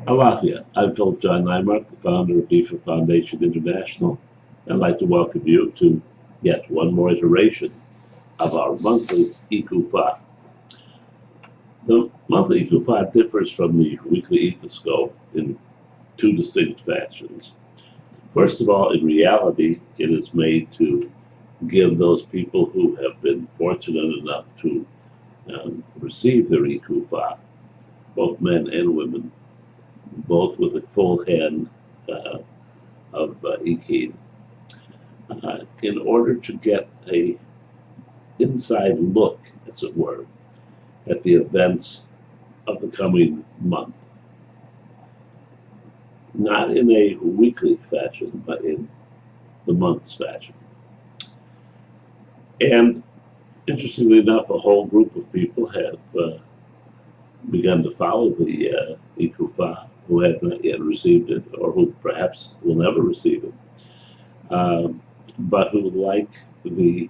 Alafia, I'm Philip John Nymark, the founder of Icofa Foundation International. I'd like to welcome you to yet one more iteration of our monthly Icofa. The monthly Icofa differs from the weekly Ecoscope in two distinct fashions. First of all, in reality, it is made to give those people who have been fortunate enough to receive their Icofa, both men and women, both with a full hand of Ikin, in order to get a inside look, as it were, at the events of the coming month. Not in a weekly fashion, but in the month's fashion. And interestingly enough, a whole group of people have begun to follow the Icofa who have not yet received it, or who perhaps will never receive it, but who like the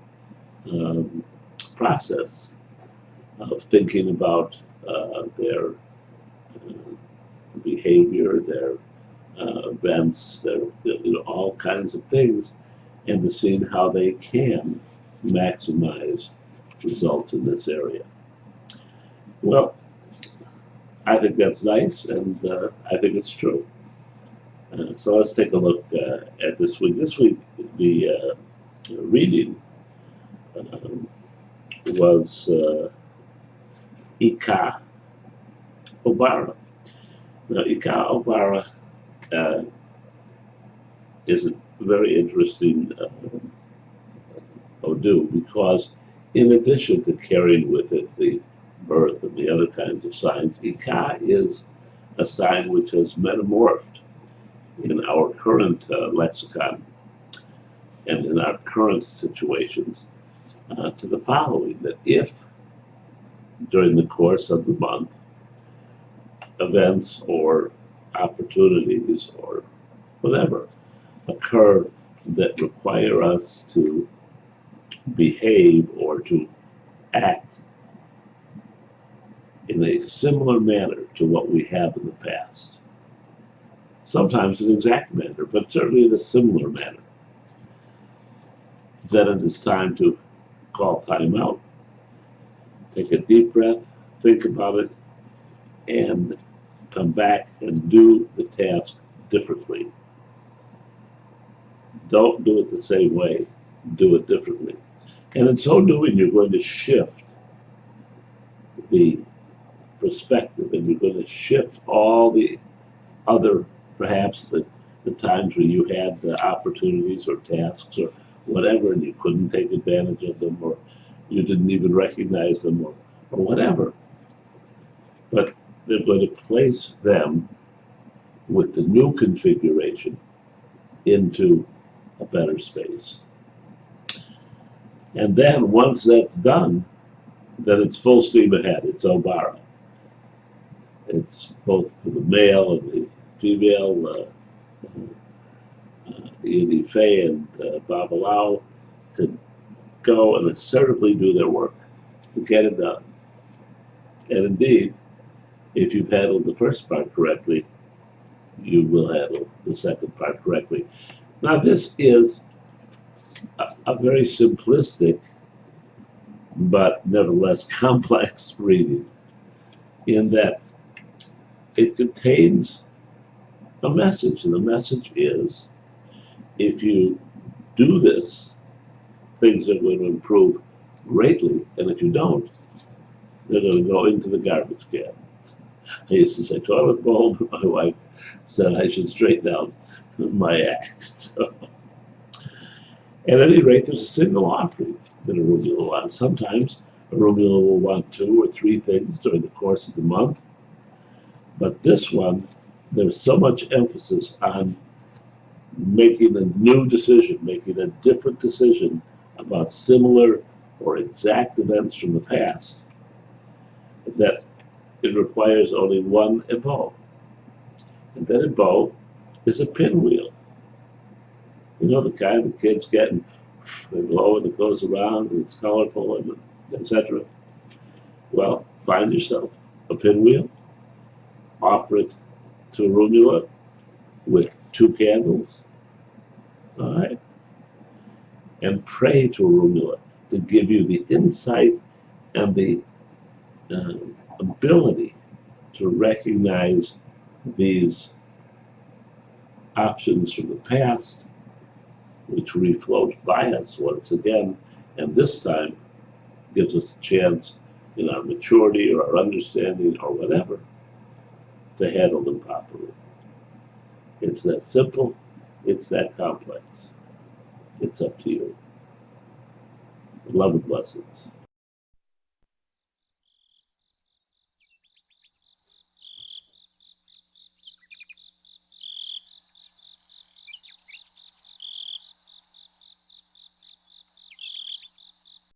process of thinking about their behavior, their events, their all kinds of things, and to seeing how they can maximize results in this area. Well, I think that's nice, and I think it's true. So let's take a look at this week. This week, the reading was Ika Obara. Now, Ika Obara is a very interesting Odu because, in addition to carrying with it the birth and the other kinds of signs, Ika is a sign which has metamorphed in our current lexicon and in our current situations to the following: that if during the course of the month events or opportunities or whatever occur that require us to behave or to act in a similar manner to what we have in the past. Sometimes in an exact manner, but certainly in a similar manner. Then it is time to call time out. Take a deep breath, think about it, and come back and do the task differently. Don't do it the same way, do it differently. And in so doing, you're going to shift the perspective, and you're going to shift all the other, perhaps the times where you had the opportunities or tasks or whatever, and you couldn't take advantage of them, or you didn't even recognize them, or whatever. But they're going to place them with the new configuration into a better space. And then once that's done, then it's full steam ahead. It's Obara. It's both for the male and the female, Ife and Babalao, to go and assertively do their work, to get it done. And indeed, if you've handled the first part correctly, you will handle the second part correctly. Now, this is a very simplistic but nevertheless complex reading, in that it contains a message, and the message is, if you do this, things are going to improve greatly, and if you don't, they're going to go into the garbage can. I used to say toilet bowl, but my wife said I should straighten out my act. So, at any rate, there's a single offering that a Rumula will want. Sometimes a Rumula will want 2 or 3 things during the course of the month. But this one, there's so much emphasis on making a new decision, making a different decision about similar or exact events from the past, that it requires only one ebo. And that ebo is a pinwheel. You know, the kind the kids get, and they blow and it goes around and it's colorful, and etc. Well, find yourself a pinwheel, offer it to arugula with 2 candles, all right? And pray to arugula to give you the insight and the ability to recognize these options from the past, which reflows by us once again, and this time gives us a chance in our maturity or our understanding or whatever to handle them properly. It's that simple, it's that complex. It's up to you. Love and blessings.